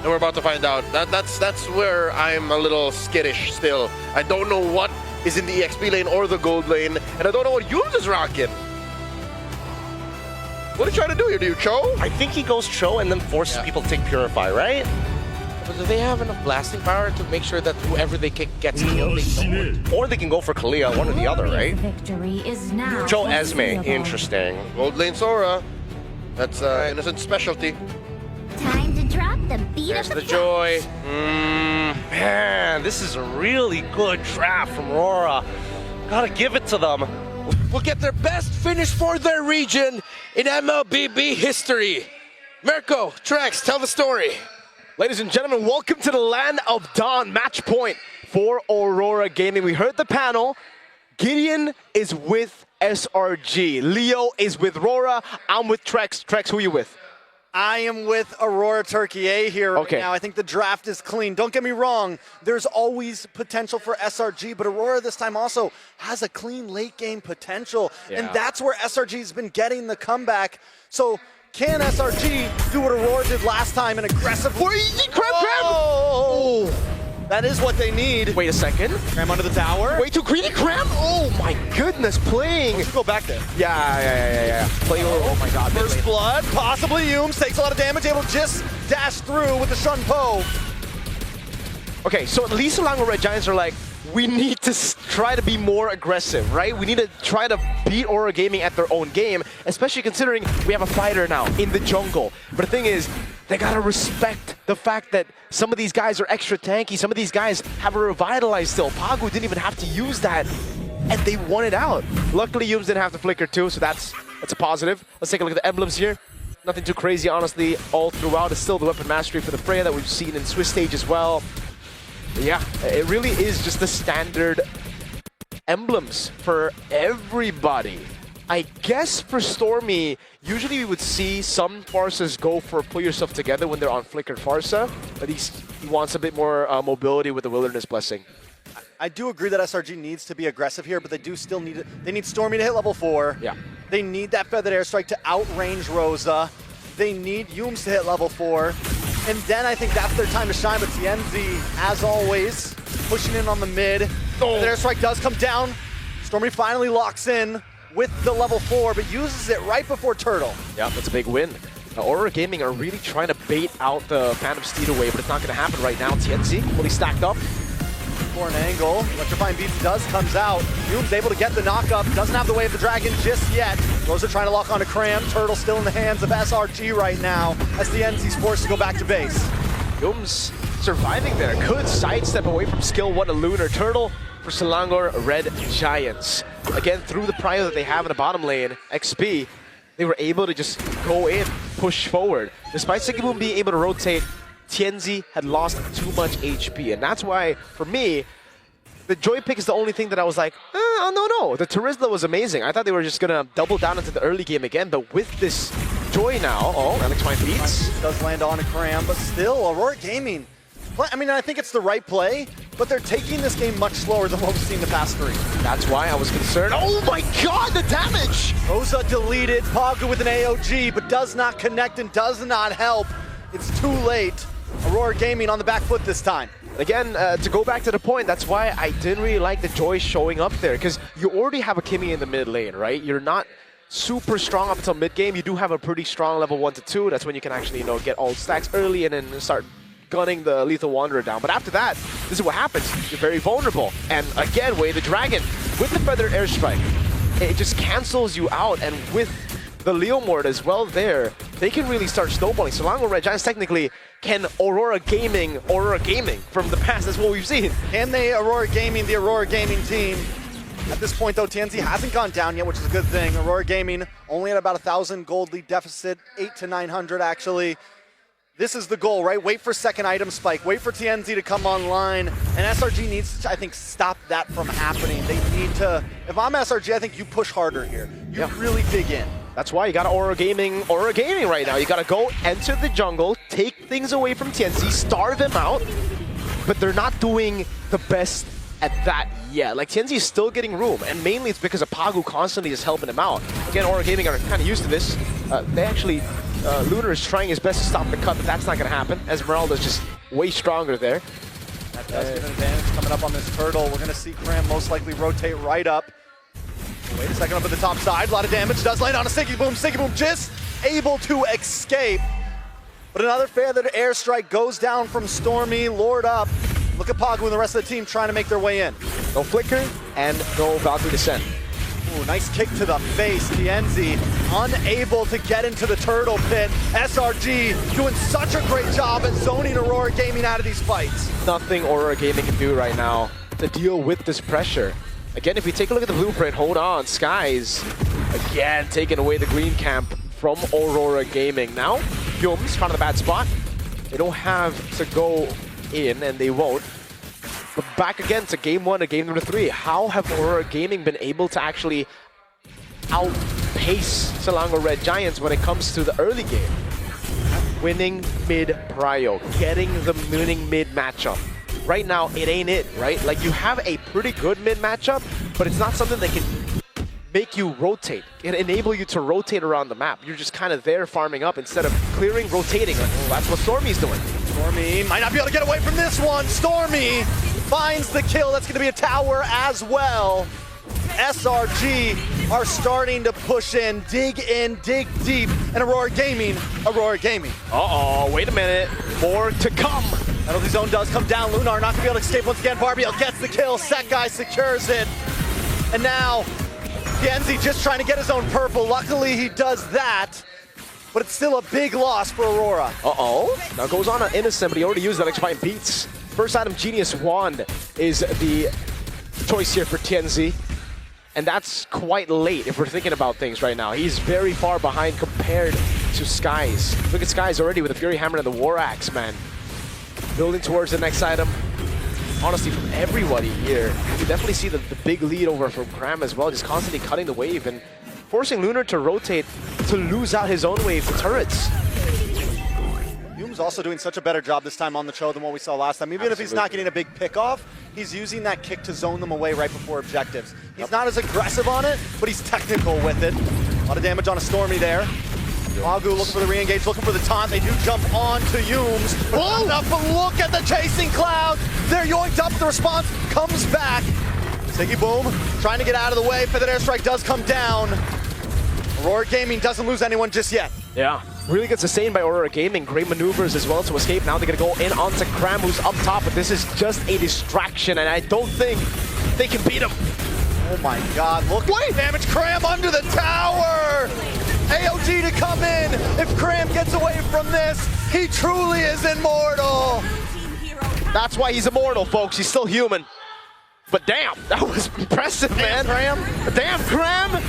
And we're about to find out. That's where I'm a little skittish still. I don't know what is in the EXP lane or the gold lane, and I don't know what Yums is rocking. What are you trying to do here? Do you Cho? I think he goes Cho and then forces people to take Purify, right? But do they have enough blasting power to make sure that whoever they kick gets killed? Or they can go for Kalia, one or the other, right? Victory is now Cho Esme, foreseeable. interesting. Gold lane Sora. That's innocent specialty. Time to drop the beat There's of the the joy. Man, this is a really good draft from AURORA. Gotta give it to them. Will get their best finish for their region in mlbb history. Mirko, Trex, tell the story. Ladies and gentlemen, welcome to the Land of Dawn. Match point for AURORA Gaming. We heard the panel. Gideon is with SRG. Leo is with Rora. I'm with Trex. Trex, who are you with? I am with Aurora Turkey A here right now. I think the draft is clean. Don't get me wrong, there's always potential for SRG, but Aurora this time also has a clean late game potential. And that's where SRG's been getting the comeback. So can SRG do what Aurora did last time and aggressively? Oh, that is what they need. Wait a second. Cram under the tower. Way too greedy, Cram. Oh my goodness, playing. Let's go back there. Yeah. Playing, oh my god. First blood, possibly Yums, takes a lot of damage, able to just dash through with the Shun Po. Okay, so at least SELANGOR Red Giants are like, we need to try to be more aggressive, right? We need to try to beat AURORA Gaming at their own game, especially considering we have a fighter now in the jungle. But the thing is, they gotta respect the fact that some of these guys are extra tanky, some of these guys have a revitalize still. Pagu didn't even have to use that, and they won it out. Luckily, Yums didn't have to flicker too, so that's a positive. Let's take a look at the emblems here. Nothing too crazy, honestly, all throughout. It's still the weapon mastery for the Freya that we've seen in Swiss stage as well. Yeah, it really is just the standard emblems for everybody. I guess for Stormy, usually we would see some Farsas go for pull yourself together when they're on flickered Farsa, but he wants a bit more mobility with the Wilderness Blessing. I do agree that SRG needs to be aggressive here, but they do still need it. They need Stormy to hit level 4. Yeah. They need that Feathered Airstrike to outrange Rosa. They need Yums to hit level 4. And then I think that's their time to shine, but TNZ, as always, pushing in on the mid. Feathered Airstrike does come down. Stormy finally locks in with the level 4, but uses it right before Turtle. Yeah, that's a big win. AURORA Gaming are really trying to bait out the Phantom Steed away, but it's not going to happen right now. TNZ fully stacked up. For an angle, Electrifying Beats comes out. Yums able to get the knockup, doesn't have the Way of the Dragon just yet. Rosa trying to lock onto Cram. Turtle still in the hands of SRG right now as the NC's forced to go back to base. Yums surviving there. Could sidestep away from skill 1 to Lunar. Turtle for SELANGOR Red Giants. Again, through the prio that they have in the bottom lane, XP, they were able to just go in, push forward. Despite Sigiboom being able to rotate, TNZ had lost too much HP, and that's why, for me, the Joy pick is the only thing that I was like, no. The Terizla was amazing. I thought they were just going to double down into the early game again, but with this Joy now, Electrifying Beats does land on a Cram, but still, AURORA Gaming. I mean, I think it's the right play, but they're taking this game much slower than what we've seen the past 3. That's why I was concerned. Oh my god, the damage! Rosa deleted, Pagu with an AOG, but does not connect and does not help. It's too late. AURORA Gaming on the back foot this time. Again, to go back to the point, that's why I didn't really like the Joy showing up there, because you already have a Kimmy in the mid lane, right? You're not super strong up until mid game. You do have a pretty strong level 1 to 2. That's when you can actually, get all stacks early and then start gunning the Lethal Wanderer down. But after that, this is what happens. You're very vulnerable. And again, Way of the Dragon with the Feathered Airstrike, it just cancels you out. And with the Leomord as well there, they can really start snowballing. SELANGOR Red Giants technically can AURORA Gaming from the past. That's what we've seen. Can they AURORA Gaming, the AURORA Gaming team? At this point, though, TNZ hasn't gone down yet, which is a good thing. AURORA Gaming only at about 1,000 gold lead deficit, 800 to 900 actually. This is the goal, right? Wait for second item spike. Wait for TNZ to come online. And SRG needs to, I think, stop that from happening. They need to, if I'm SRG, I think you push harder here. You really dig in. That's why you got AURORA Gaming right now. You got to go enter the jungle, take things away from TNZ, starve them out, but they're not doing the best at that yet. Like, TNZ is still getting room, and mainly it's because of Pagu constantly is helping him out. Again, AURORA Gaming are kind of used to this. They actually Lunar is trying his best to stop the cut, but that's not going to happen. Esmeralda's just way stronger there. That does give an advantage coming up on this turtle. We're going to see Cram most likely rotate right up. Wait a second, up at the top side. A lot of damage. Does land on a Sticky Boom. Sticky Boom just able to escape. But another feathered airstrike goes down from Stormy. Lord up. Look at Pagu and the rest of the team trying to make their way in. No flicker and no Valkyrie descent. Ooh, nice kick to the face. Tienzi unable to get into the turtle pit. SRG doing such a great job at zoning Aurora Gaming out of these fights. Nothing Aurora Gaming can do right now to deal with this pressure. Again, if we take a look at the blueprint, hold on, Skies again taking away the green camp from Aurora Gaming. Now, Yums found a bad spot. They don't have to go in, and they won't. But back again to game 1 and game number 3. How have Aurora Gaming been able to actually outpace Selangor Red Giants when it comes to the early game? Winning mid prio, getting the winning mid matchup. Right now, it ain't it, right? Like, you have a pretty good mid matchup, but it's not something that can make you rotate. It enable you to rotate around the map. You're just kind of there farming up instead of clearing, rotating. Like, well, that's what Stormy's doing. Stormy might not be able to get away from this one. Stormy finds the kill. That's going to be a tower as well. SRG are starting to push in, dig deep. And Aurora Gaming. Uh-oh, wait a minute. More to come. Penalty zone does come down. Lunar not going to be able to escape once again. Barbiel gets the kill. Set guy secures it. And now, Genzi just trying to get his own purple. Luckily, he does that. But it's still a big loss for Aurora. Uh-oh. Now goes on an innocent, but he already used that extra beats. First item, Genius Wand, is the choice here for Tienzi. And that's quite late if we're thinking about things right now. He's very far behind compared to Skies. Look at Skies already with the Fury Hammer and the War Axe, man. Building towards the next item. Honestly, from everybody here, you can definitely see the big lead over from Cram as well, just constantly cutting the wave and forcing Lunar to rotate to lose out his own wave to turrets. Hume's also doing such a better job this time on the show than what we saw last time. Even if he's not getting a big pick off, he's using that kick to zone them away right before objectives. He's not as aggressive on it, but he's technical with it. A lot of damage on a Stormy there. Agu looking for the re-engage, looking for the taunt. They do jump on to Humes. But look at the chasing cloud. They're yoinked up. The response comes back. Sticky Boom trying to get out of the way. Feathered Airstrike does come down. Aurora Gaming doesn't lose anyone just yet. Yeah, really good sustained by Aurora Gaming. Great maneuvers as well to escape. Now they're going to go in onto Cram, who's up top, but this is just a distraction, and I don't think they can beat him. Oh my god, look at damage. Cram under the tower! AOG to come in. If Cram gets away from this, he truly is immortal. That's why he's immortal, folks. He's still human. But damn, that was impressive, man. Damn, Cram!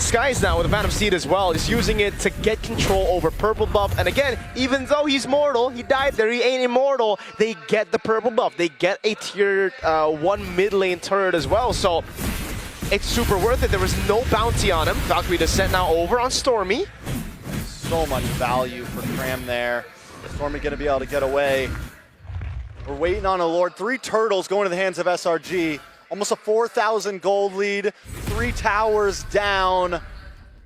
Skies now with a Phantom Seed as well, is using it to get control over purple buff. And again, even though he's mortal, he died there, he ain't immortal, they get the purple buff. They get a tier 1 mid lane turret as well. So it's super worth it. There was no bounty on him. Valkyrie descent now over on Stormy. So much value for Cram there. Stormy gonna be able to get away. We're waiting on a Lord. 3 turtles going to the hands of SRG. Almost a 4,000 gold lead. 3 towers down.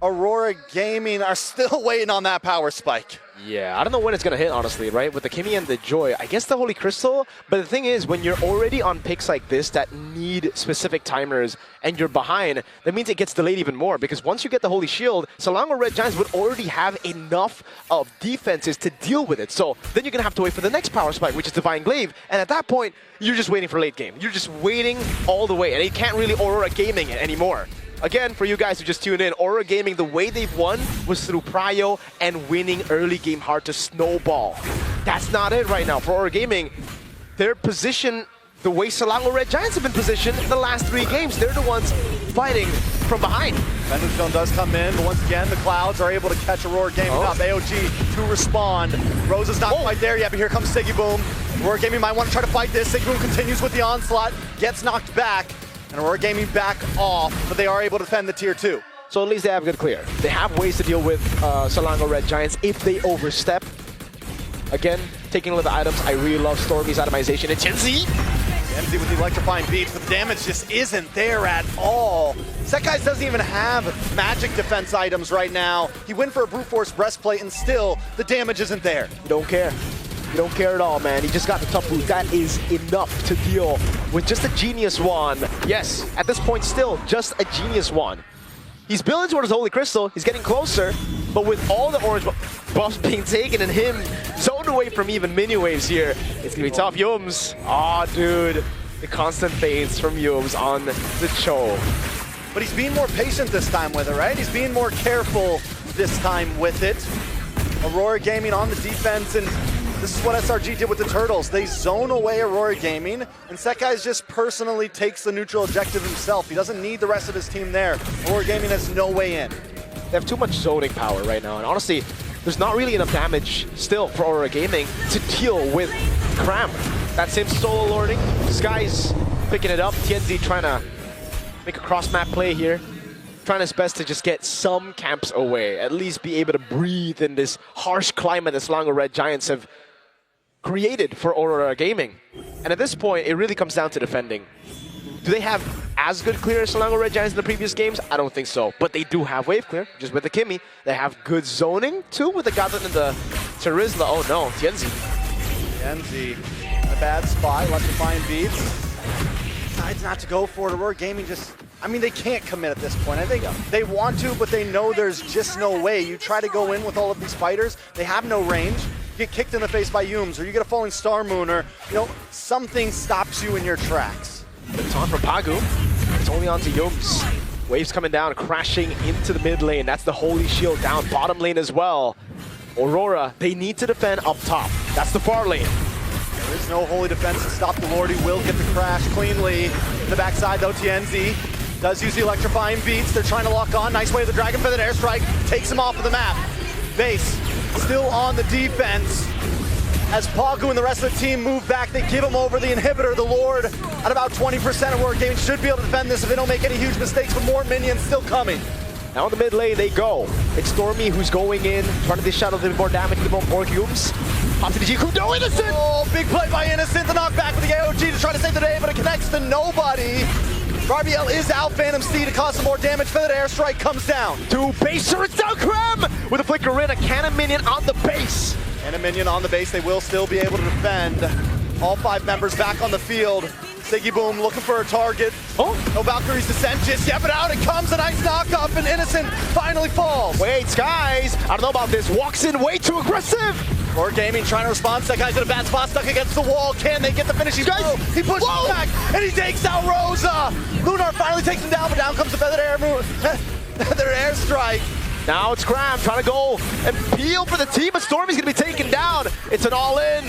Aurora Gaming are still waiting on that power spike. Yeah, I don't know when it's going to hit, honestly, right? With the Kimi and the Joy, I guess the Holy Crystal. But the thing is, when you're already on picks like this that need specific timers and you're behind, that means it gets delayed even more. Because once you get the Holy Shield, Selangor Red Giants would already have enough of defenses to deal with it. So then you're going to have to wait for the next power spike, which is Divine Glaive. And at that point, you're just waiting for late game. You're just waiting all the way. And you can't really Aurora Gaming it anymore. Again, for you guys who just tuned in, Aurora Gaming, the way they've won was through prio and winning early game hard to snowball. That's not it right now. For Aurora Gaming, their position, the way Selangor Red Giants have been positioned the last 3 games, they're the ones fighting from behind. Thunderstone does come in, but once again, the Clouds are able to catch Aurora Gaming up. AOG to respond. Rose is not quite there yet, but here comes Sticky Boom. Aurora Gaming might want to try to fight this. Sticky Boom continues with the onslaught, gets knocked back. And Aurora Gaming back off, but they are able to defend the tier 2. So at least they have good clear. They have ways to deal with Selangor Red Giants if they overstep. Again, taking a look at the items, I really love Stormy's itemization. And Tienzi TNZ with the electrifying beats, but the damage just isn't there at all. Sekai's doesn't even have magic defense items right now. He went for a brute force breastplate and still the damage isn't there. You don't care. You don't care at all, man. He just got the top boot. That is enough to deal with just a Genius Wand. Yes, at this point still, just a Genius Wand. He's building towards Holy Crystal. He's getting closer, but with all the orange buffs being taken and him zoned away from even mini waves here, it's gonna be tough. Yums. Aw, dude. The constant fades from Yums on the Cho. But he's being more patient this time with it, right? He's being more careful this time with it. Aurora Gaming on the defense, and this is what SRG did with the Turtles. They zone away Aurora Gaming, and Sekai's just personally takes the neutral objective himself. He doesn't need the rest of his team there. Aurora Gaming has no way in. They have too much zoning power right now, and honestly, there's not really enough damage still for Aurora Gaming to deal with Cram. That same solo lording, Sky's picking it up. TNZ trying to make a cross-map play here. Trying his best to just get some camps away, at least be able to breathe in this harsh climate that Selangor Red Giants have created for Aurora Gaming. And at this point, it really comes down to defending. Do they have as good clear as Selangor Red Giants in the previous games? I don't think so. But they do have wave clear, just with the Kimmy. They have good zoning, too, with the Gazan and the Terizla. Oh no, TNZ. TNZ in a bad spot, electrifying beats. Decides not to go for it. Aurora Gaming just, I mean, they can't commit at this point. I think they want to, but they know there's just no way. You try to go in with all of these fighters, they have no range. You get kicked in the face by Yums, or you get a falling Star Moon, or, you know, something stops you in your tracks. It's on for Pagu. It's only on to Yums. Waves coming down, crashing into the mid lane. That's the Holy Shield down bottom lane as well. Aurora, they need to defend up top. That's the far lane. There is no holy defense to stop the Lord. He will get the crash cleanly. In the backside though, TNZ does use the electrifying beats. They're trying to lock on. Nice way of the Dragon Feathered Airstrike. Takes him off of the map. Base still on the defense. As Pagu and the rest of the team move back, they give him over the inhibitor. The Lord at about 20% of Aurora Gaming should be able to defend this if they don't make any huge mistakes, but more minions still coming. Now in the mid lane they go. It's Stormy who's going in, trying to dish out a little bit more damage to the more Yums. Pops to the Jiku, no Innocent! Oh, big play by Innocent, the knockback with the AOG to try to save the day, but it connects to nobody. RBL is out, Phantom Steed to cause some more damage. Feathered Airstrike comes down. Two baser, it's down Krem! With a flicker in, a cannon minion on the base. And a minion on the base, they will still be able to defend. All 5 members back on the field. Siggy Boom looking for a target. Oh, no Valkyrie's descent just yet, but out it comes, a nice knockup, and Innocent finally falls. Wait, Skies, I don't know about this. Walks in way too aggressive. Aurora Gaming trying to respond. That guy's in a bad spot, stuck against the wall. Can they get the finishing blow? He pushes back, and he takes out Rosa. Lunar finally takes him down, but down comes the Feathered Airstrike. Now it's Cram trying to go and peel for the team, but Stormy's gonna be taken down. It's an all-in.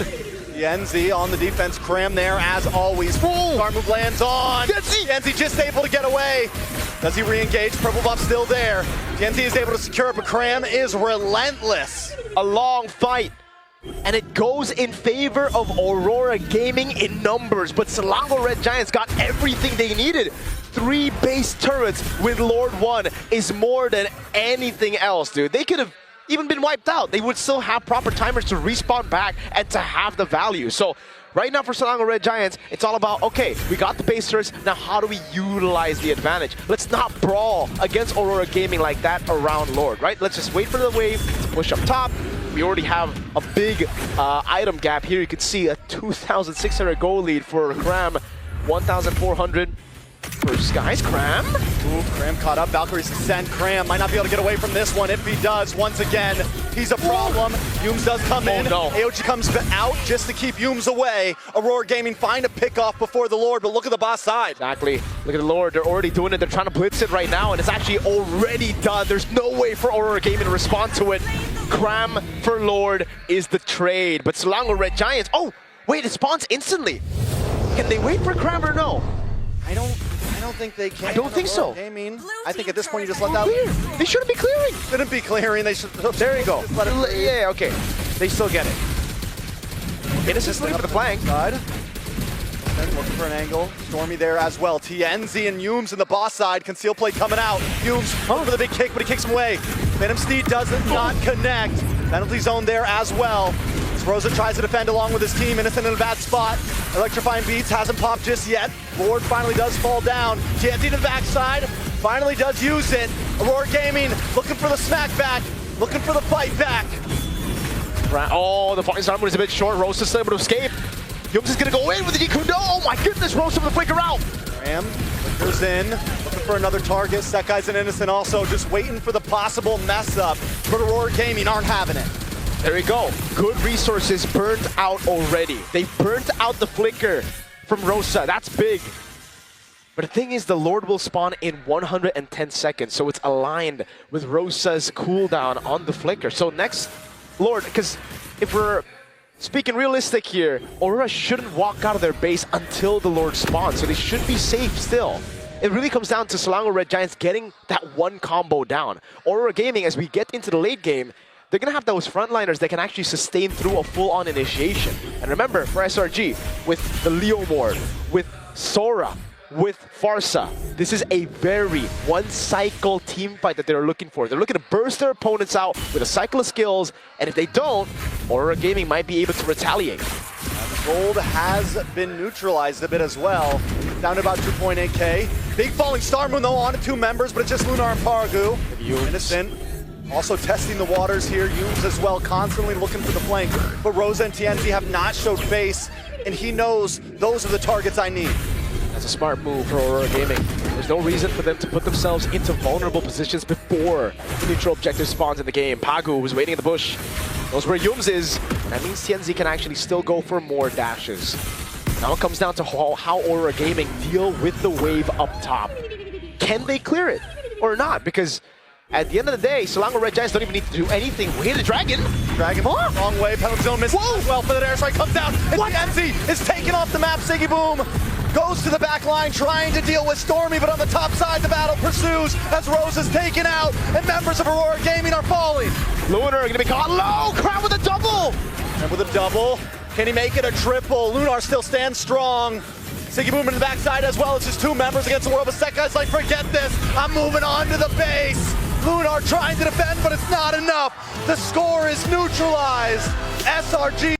TNZ on the defense, Cram there as always. Star move lands on. TNZ just able to get away. Does he re-engage? Purple buff still there. TNZ is able to secure it, but Cram is relentless. A long fight. And it goes in favor of Aurora Gaming in numbers, but Selangor Red Giants got everything they needed. 3 base turrets with Lord 1 is more than anything else, dude. They could have even been wiped out. They would still have proper timers to respawn back and to have the value. So right now for Selangor Red Giants, it's all about, okay, we got the base turrets, now how do we utilize the advantage? Let's not brawl against Aurora Gaming like that around Lord, right? Let's just wait for the wave to push up top. We already have a big item gap here. You can see a 2,600 gold lead for Cram, 1,400 for Skies. Cram. Ooh, Cram caught up. Valkyrie's descent. Cram might not be able to get away from this one. If he does, once again, he's a problem. Yums does come in. No. AOG comes out just to keep Yums away. Aurora Gaming find a pick off before the Lord, but look at the boss side. Exactly. Look at the Lord. They're already doing it. They're trying to blitz it right now, and it's actually already done. There's no way for Aurora Gaming to respond to it. Cram for Lord is the trade, but Selangor Red Giants, oh, wait, it spawns instantly. Can they wait for Cram or no? I don't think they can. I don't think so. Gaming. I think at this point you just let that. Clear. They shouldn't be clearing. Shouldn't be clearing. They should. There you go. Just let it Yeah, okay. They still get it. Innocent's looking for the flank. Side. Then looking for an angle. Stormy there as well. TNZ and Yums in the boss side. Conceal play coming out. Yums for the big kick, but he kicks him away. Phantom Steed does not connect. Penalty zone there as well. As Rosa tries to defend along with his team, Innocent in a bad spot. Electrifying Beats hasn't popped just yet. Lord finally does fall down. TNT to the backside, finally does use it. Aurora Gaming looking for the smack back, looking for the fight back. Oh, the Fighting's armor is a bit short. Rosa's still able to escape. Yums is gonna go in with the Gikundo. Oh my goodness, Rosa with the flicker out. Ram flickers in, looking for another target. That guy's an Innocent also, just waiting for the possible mess up. But Aurora Gaming aren't having it. There we go. Good resources burnt out already. They burnt out the flicker from Rosa. That's big. But the thing is, the Lord will spawn in 110 seconds, so it's aligned with Rosa's cooldown on the flicker. So next, Lord, because if we're speaking realistic here, Aurora shouldn't walk out of their base until the Lord spawns, so they should be safe still. It really comes down to Selangor Red Giants getting that one combo down. Aurora Gaming, as we get into the late game, they're going to have those frontliners that can actually sustain through a full-on initiation. And remember, for SRG, with the Leomord, with Sora, with Farsa, this is a very one-cycle team fight that they're looking for. They're looking to burst their opponents out with a cycle of skills, and if they don't, Aurora Gaming might be able to retaliate. Gold has been neutralized a bit as well, down to about 2.8k. Big falling star moon though onto 2 members, but it's just Lunar and Paragu. Innocent also testing the waters here. Yumes as well, constantly looking for the flank. But Rosa and TNT have not showed face, and he knows those are the targets I need. That's a smart move for Aurora Gaming. There's no reason for them to put themselves into vulnerable positions before the neutral objective spawns in the game. Pagu was waiting in the bush. Knows where Yums is. That means TNZ can actually still go for more dashes. Now it comes down to how Aurora Gaming deal with the wave up top. Can they clear it or not? Because at the end of the day, Selangor Red Giants don't even need to do anything. Wait, the dragon. Dragon, wrong way. Penalty zone misses as well for the air strike. Comes down. And TNZ is taken off the map. Siggy Boom goes to the back line trying to deal with Stormy, but on the top side, the battle pursues as Rose is taken out and members of Aurora Gaming are falling. Lunar going to be caught low. Crown with a double. And with a double, can he make it a triple? Lunar still stands strong. Siggy Boom in the backside as well. It's just 2 members against the world, but Sekai's like, forget this. I'm moving on to the base. Lunar trying to defend, but it's not enough. The score is neutralized. SRG